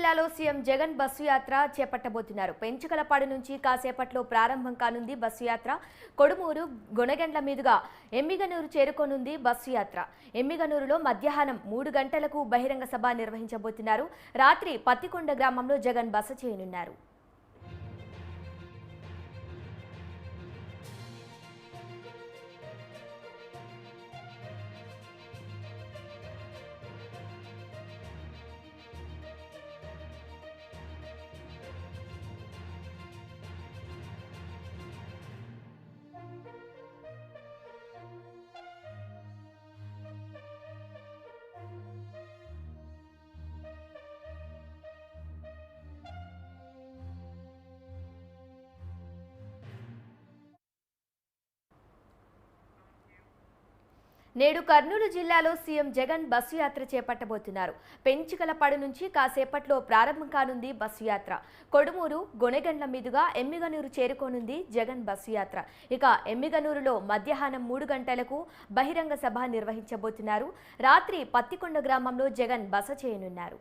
జిల్లాలో CM Jagan bus యాత్ర చేపట్టబోతున్నారు. పెంచుకలపాడు నుంచి కాసేపట్లో ప్రారంభం కానుంది బస్సు యాత్ర. కొడుమూరు, గొనగండ్ల మీదుగా ఎమ్మిగనూరు చేరుకోనుంది బస్సు యాత్ర. ఎమ్మిగనూరులో మధ్యాహ్నం 3 గంటలకు బహిరంగ సభ నిర్వహించబోతున్నారు. రాత్రి పత్తికొండ గ్రామంలో జగన్ బస చేయనున్నారు. నేడు కర్నూలు జిల్లాలో సీఎం జగన్ బస్సు యాత్ర చేపట్టబోతున్నారు. పెంచికలపాడు నుంచి కాసేపట్లో ప్రారంభం కానుంది బస్సు యాత్ర. కొడుమూరు, గొనెగండ్ల మీదుగా ఎమ్మిగనూరు చేరుకోనుంది జగన్ బస్సు యాత్ర. ఇక ఎమ్మిగనూరులో మధ్యాహ్నం 3 గంటలకు బహిరంగ సభ నిర్వహించబోతున్నారు. రాత్రి పత్తికొండ గ్రామంలో జగన్ బస చేయనున్నారు.